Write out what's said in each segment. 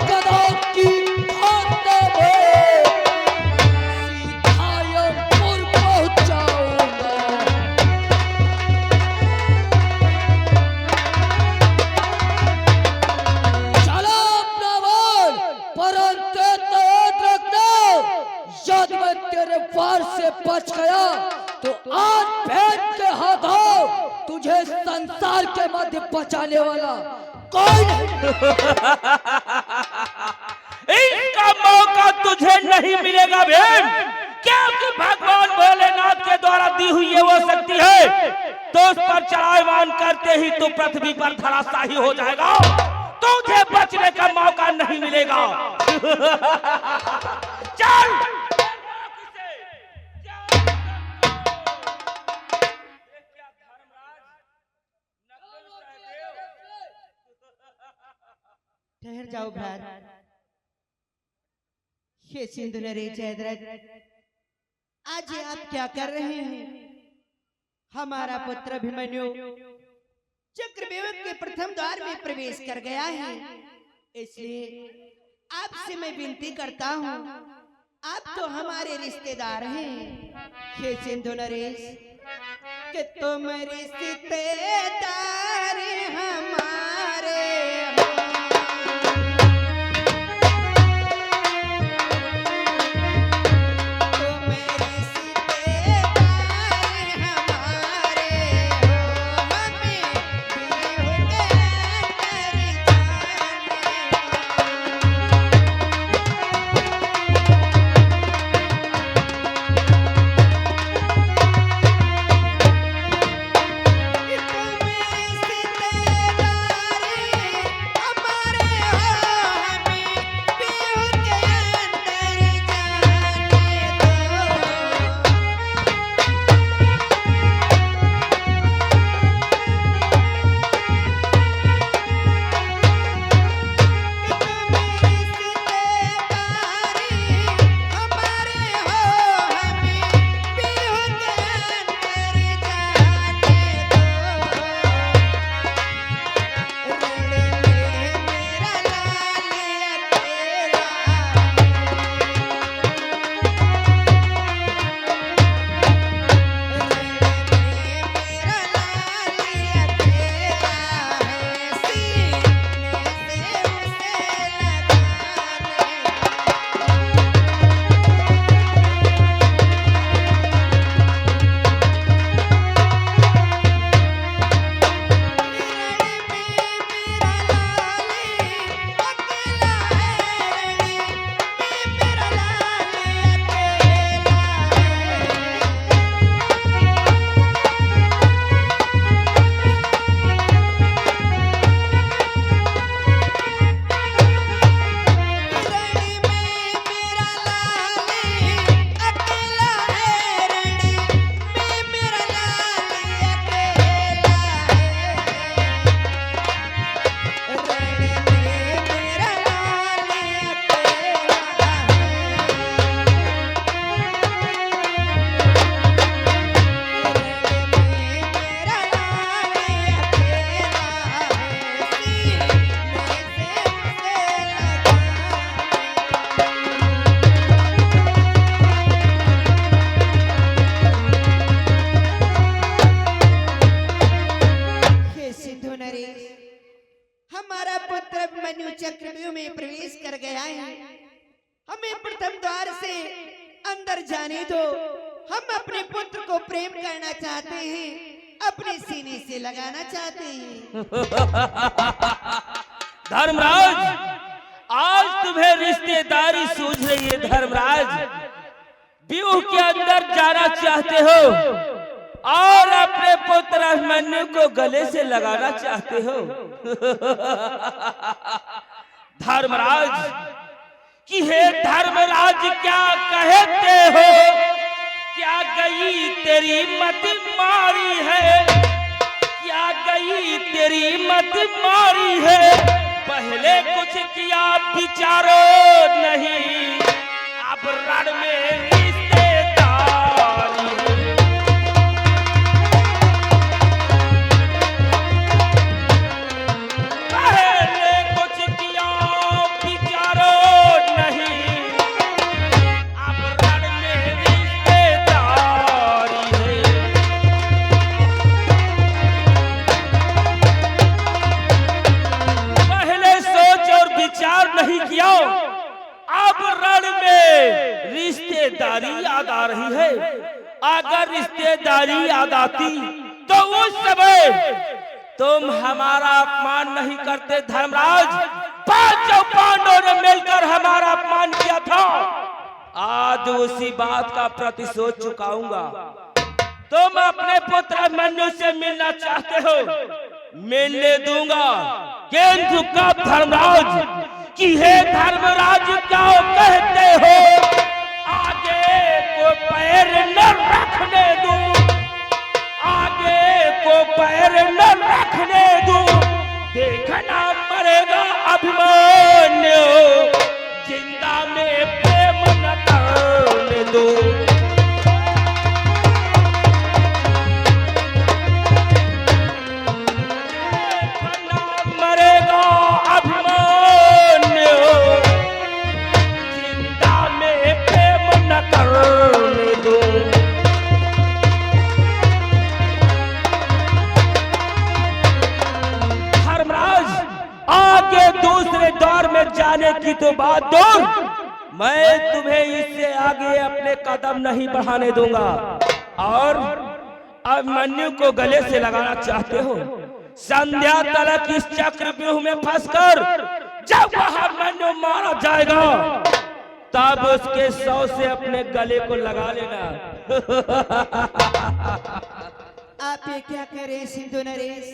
गदा की खाते में सीधा यमपुर पहुंचाऊंगा। चलो अपना बोल, परंतु तो याद रखना, यदि मैं तेरे वार से बच गया तो आज भेद के हाथों तुझे संसार के मध्य बचाने वाला कोई नहीं। इसका मौका तुझे नहीं मिलेगा भीम, क्योंकि भगवान भोलेनाथ के द्वारा दी हुई ये वो शक्ति है, तो उस पर चढ़ाई करते ही तू पृथ्वी पर धराशायी हो जाएगा, तुझे बचने का मौका नहीं मिलेगा। चल ठहर जाओ भ्रात। हे सिंधु नरेश जयद्रथ, आज ये आप क्या कर रहे हैं? हमारा पुत्र अभिमन्यु चक्रव्यूह के प्रथम द्वार में प्रवेश कर गया है, इसलिए आपसे मैं विनती करता हूँ, आप तो हमारे रिश्तेदार हैं। हे सिंधु नरेश, कि तुम रिश्तेदार हमारे हो। चक्रव्यूह में प्रवेश कर गया है। हमें प्रथम द्वार से अंदर जाने दो। हम अपने पुत्र को प्रेम करना चाहते हैं, अपने सीने से लगाना चाहते हैं। धर्मराज, आज तुम्हें रिश्तेदारी सूझ रही है। धर्मराज, व्यूह के अंदर जाना चाहते हो और अपने पुत्र अभिमन्यु को गले से लगाना चाहते हो। धर्मराज कि हे धर्मराज, क्या कहते हो? क्या गई तेरी मत मारी है? क्या गई तेरी मत मारी है? पहले कुछ किया विचारो नहीं, अब रण में किया, अब रण में रिश्तेदारी याद आ रही है। अगर रिश्तेदारी याद आती तो उस समय तुम हमारा अपमान नहीं करते धर्मराज। पांचों पांडवों ने मिलकर हमारा अपमान किया था, आज उसी बात का प्रतिशोध चुकाऊंगा। तुम अपने पुत्र अभिमन्यु से मिलना चाहते हो, मिलने दूंगा, किंतु कब धर्मराज कि हे धर्मराज क्या कहते हो, आगे को पैर न रखने दूं, आगे को पैर न रखने दूं, देखना पड़ेगा अभिमन्यु, जिंदा में प्रेम न करने दूं। दौर में जाने की तो बात दूर, मैं तुम्हें इससे आगे अपने कदम नहीं बढ़ाने दूंगा। और अभिमन्यु को गले से लगाना चाहते हो, संध्या तलक इस चक्रव्यूह में फंसकर जब अभिमन्यु मारा जाएगा तब उसके 100 से अपने गले को लगा लेना। आप ये क्या करें सिंधु नरेश,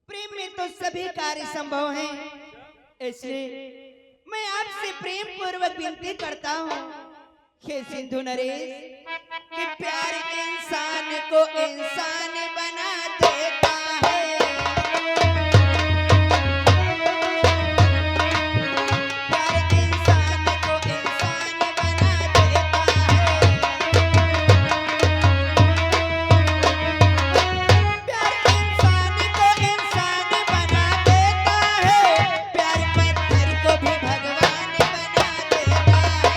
प्रेम में तो सभी कार्य संभव हैं, इसलिए मैं आपसे प्रेम पूर्वक विनती करता हूँ हे सिंधु नरेश कि प्यार इंसान को इंसान बना देता है, प्यार इंसान को इंसान बना देता है, प्यार इंसान को इंसान बना देता है, प्यार पत्थर को भी भगवान बना देता है।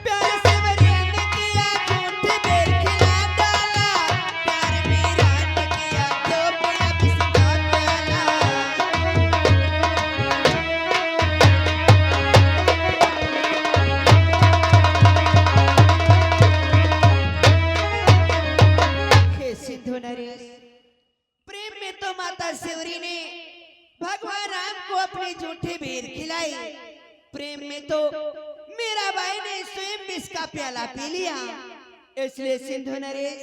प्यार से वरीन किया झूठ बेर खिला डाला, प्यार मेरा न किया तो बड़ा बिस्का प्याला। हे सिंधु नरेश, प्रेम में तो माता शिवरी ने भगवान राम को अपनी झूठी बेर खिलाई, प्रेम में तो मेरा भाई ने स्वयं विष का प्याला पी लिया। इसलिए सिंधु नरेश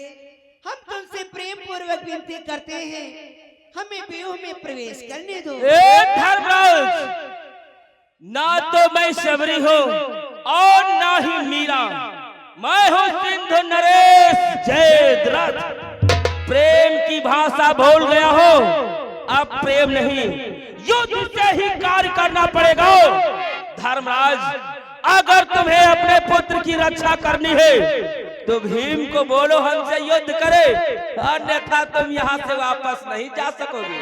हम तुमसे प्रेम पूर्वक विनती करते हैं, हमें व्यूह में प्रवेश करने दो। ए धर्मराज, ना तो मैं शबरी हूँ और ना ही मीरा, मैं हूँ सिंधु नरेश जयद्रथ। प्रेम की भाषा भूल गया हो, अब प्रेम नहीं युद्ध से ही कार्य करना पड़ेगा। धर्मराज, अगर तुम्हें अपने पुत्र की रक्षा करनी है तो भीम को बोलो हमसे युद्ध करे, अन्यथा तुम यहाँ से वापस नहीं जा सकोगे।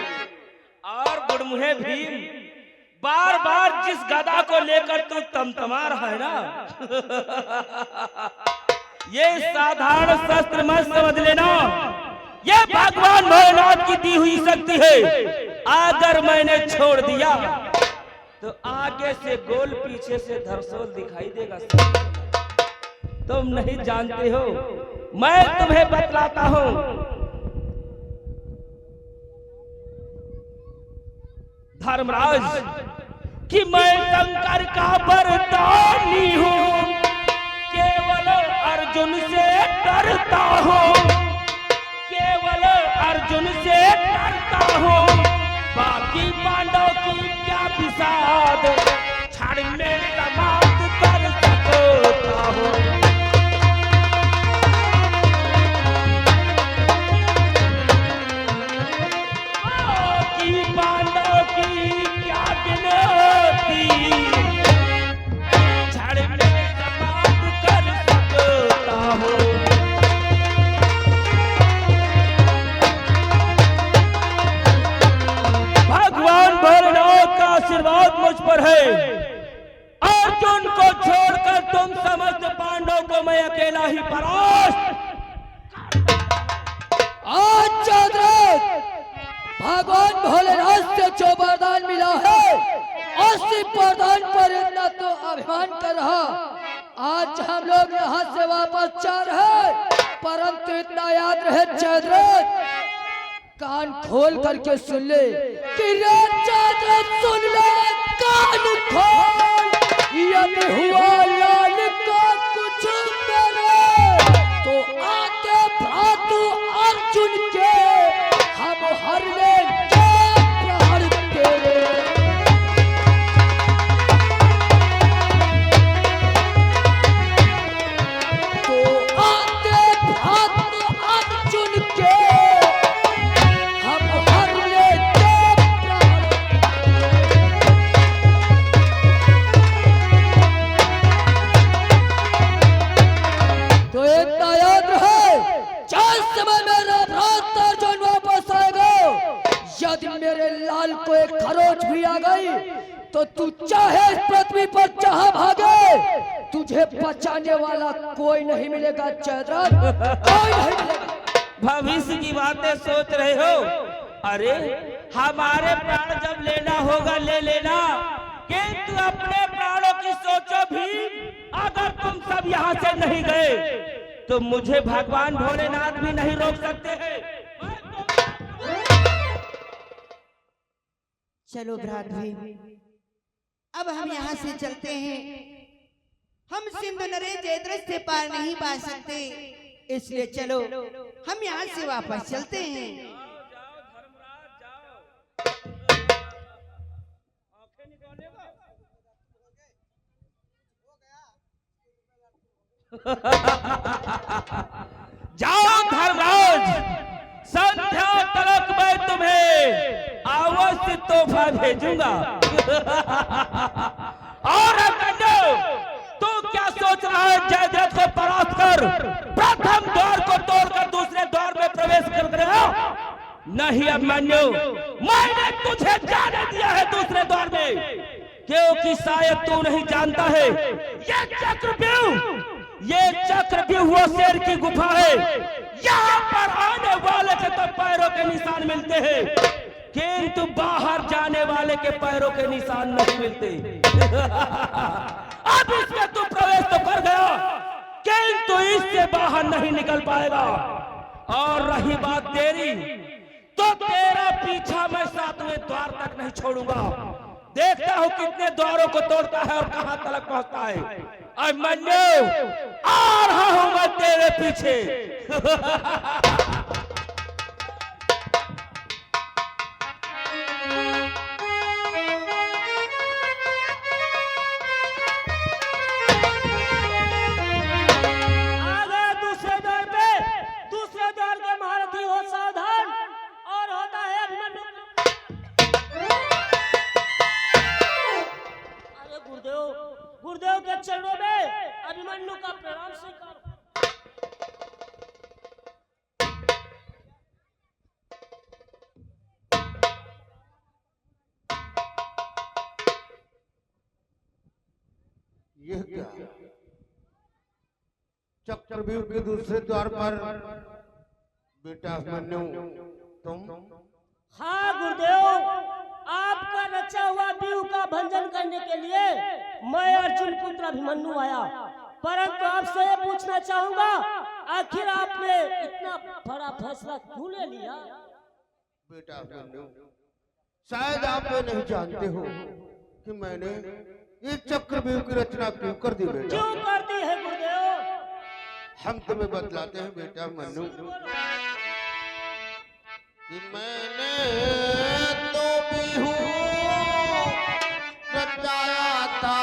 और गुड़मुहे भीम, बार बार जिस गदा को लेकर तू तमतमा रहा है ना, ये साधारण शस्त्र मत समझ लेना, ये भगवान भोलेनाथ की दी हुई शक्ति है। अगर मैंने छोड़ दिया तो आगे से गोल, पीछे से धरसोल दिखाई देगा। तुम नहीं जानते हो, मैं तुम्हें बतलाता हूँ। धर्मराज कि मैं शंकर का वरदानी हूँ, केवल अर्जुन से डरता हूँ, केवल अर्जुन से डरता हूँ, बाकी पांडव की क्या विषाद क्षण में समाप्त कर सकता हूँ। बाकी पांडव की क्या गिनती क्षण में समाप्त कर सकता हूँ। भगवान भोलेनाथ का आशीर्वाद मुझ पर है। अर्जुन को छोड़कर तुम समस्त पांडव को मैं अकेला ही परास्त कर आज जागृत भगवान भोलेनाथ से जो वरदान मिला है उसी वरदान पर इतना तो अभिमान कर रहा। आज हम लोग यहाँ से वापस जा रहे, परंतु इतना याद रहे जागृत, कान खोल करके सुन ले कि रे जागृत सुन ले, कान खोल, यदि हुआ लाल का कुछ करे तो आके भ्रातु अर्जुन के हम हर लेंगे प्राण तेरे। तो आके भ्रातु अर्जुन के हम हर लेंगे प्राण। तो इतना याद रहे, जिस समय मेरा भ्रात अर्जुन वापस आएगा, यदि मेरे लाल को एक खरोच भी आ गई तो तू चाहे इस पृथ्वी पर जहां भागे, तुझे बचाने वाला कोई नहीं मिलेगा जयद्रथ, कोई नहीं मिलेगा। भविष्य की बातें सोच रहे हो? अरे हमारे प्राण जब लेना होगा ले लेना, किंतु अपने प्राणों की सोचो भी। अगर तुम सब यहाँ से नहीं गए तो मुझे भगवान भोलेनाथ भी नहीं रोक सकते हैं। चलो भ्रातृ, अब हम यहाँ से चलते हैं। हम सिंधु नदी जयद्रथ से पार नहीं पा सकते, इसलिए चलो हम यहाँ से वापस चलते हैं। जाओ धर्मराज, संध्या तलक मैं तुम्हें अवश्य तोहफा भेजूंगा। और तू क्या सोच रहा है? जयद्रथ को परास्त कर प्रथम द्वार को तोड़कर दूसरे द्वार में प्रवेश कर रहे हो? नहीं अभिमन्यु, मैंने तुझे जाने दिया है दूसरे द्वार में, क्योंकि शायद तू नहीं जानता है ये चक्रव्यूह वो शेर की गुफा है। यहाँ पर आने वाले के तो पैरों के निशान मिलते हैं, किंतु बाहर जाने वाले के पैरों के निशान नहीं मिलते। अब इसमें तू प्रवेश तो कर गया, किंतु इससे बाहर नहीं निकल पाएगा। और रही बात तेरी, तो तेरा पीछा मैं 7वें द्वार तक नहीं छोड़ूंगा। देखता हूँ कितने द्वारों को तोड़ता है और कहां तक पहुंचता है। अभिमन्यु, आ रहा हूं मैं तेरे पीछे। दूसरे द्वार के महारथी हो सावधान, और होता है अभिमन्यु। अरे गुरुदेव के चरणों में अभिमन्यु का प्रणाम स्वीकार। यह क्या? चक्रव्यूह के दूसरे द्वार पर बेटा अभिमन्यु तुम? हाँ गुरुदेव, आपका रचा हुआ व्यूह का भंजन करने के लिए मैं अर्जुन पुत्र अभिमन्यु आया, परंतु आपसे ये पूछना चाहूंगा, आखिर आपने इतना बड़ा फैसला क्यों ले लिया? बेटा अभिमन्यु, शायद आप नहीं जानते हो कि मैंने ये चक्रव्यूह की रचना क्यों कर दी बेटा। क्यों कर दी है गुरुदेव? हम तुम्हें बतलाते हैं बेटा अभिमन्यु कि मैंने तो व्यूह रचाया था,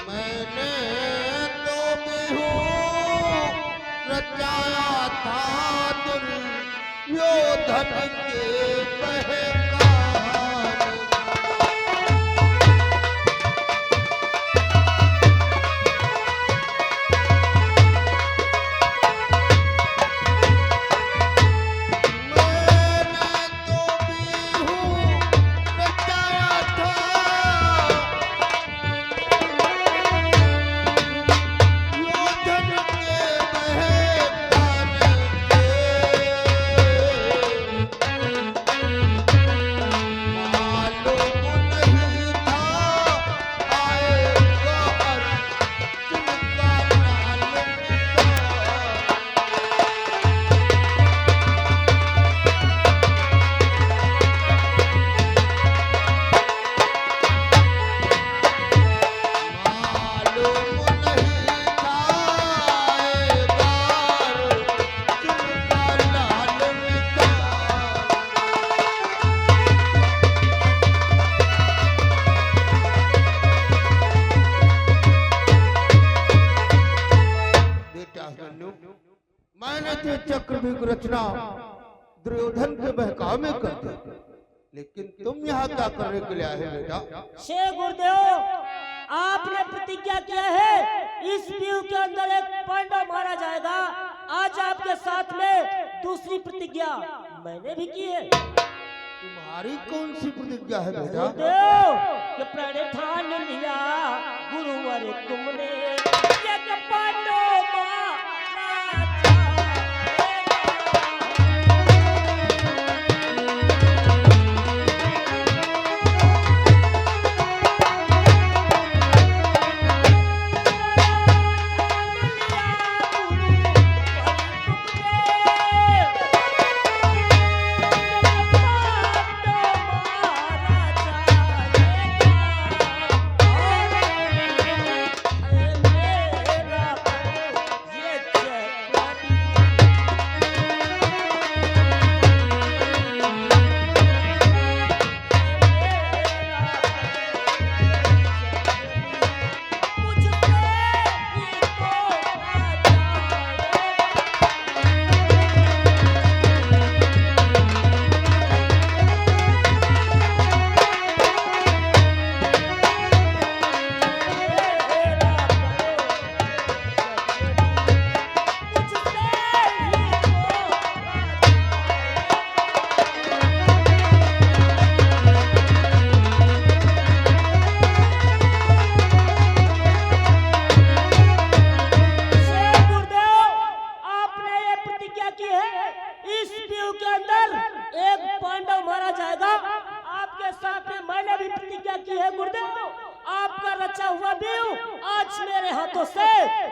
मैंने तो व्यूह रचाया था दुर्योधन के बहकाने। योधन के मैंने तो चक्रव्यूह की रचना दुर्योधन के बहकाव में कर दी, लेकिन तुम यहाँ क्या करने के लिए आए बेटा? श्री गुरुदेव, आपने प्रतिज्ञा किया है इस व्यूह के अंदर एक पांडव मारा जाएगा। आज आपके साथ में दूसरी प्रतिज्ञा मैंने भी की है। तुम्हारी कौन सी प्रतिज्ञा है बेटा? गुरुदेव के प्रण ठान लिया गुरुवर तुमने, एक पांडव मारा जाएगा। आपका रचा हुआ व्यूह आज मेरे हाथों से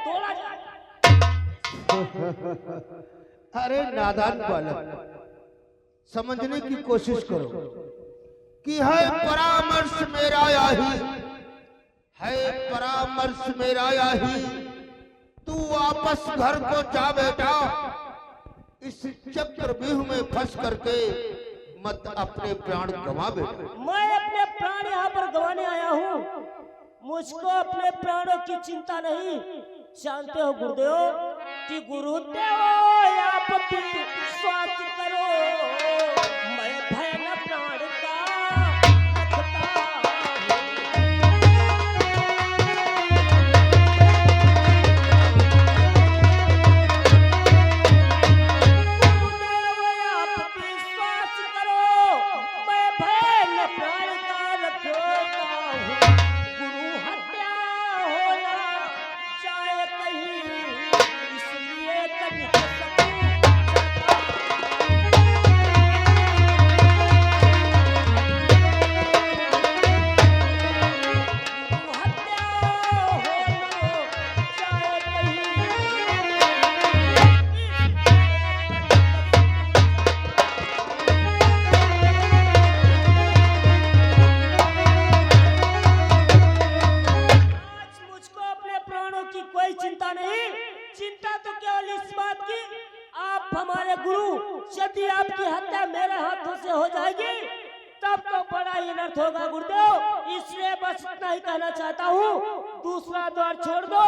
तोड़ा जाएगा। अरे नादान बालक, समझने की कोशिश करो कि है परामर्श मेरा याही, है परामर्श मेरा याही। तू वापस घर को जा बेटा, इस चक्रव्यूह में फंस करके मत अपने प्राण गंवा बेटा। मैं अपने प्राण यहाँ पर गंवाने आया हूँ, मुझको अपने प्राणों की चिंता नहीं। जानते हो गुरुदेव कि गुरुदेव आप भी स्वार्थ करो, मैं भय न प्राण का रखता यदि आपकी हत्या मेरे हाथों से हो जाएगी तब तो बड़ा ही अनर्थ होगा गुरुदेव। इसलिए बस इतना ही कहना चाहता हूँ, दूसरा द्वार छोड़ दो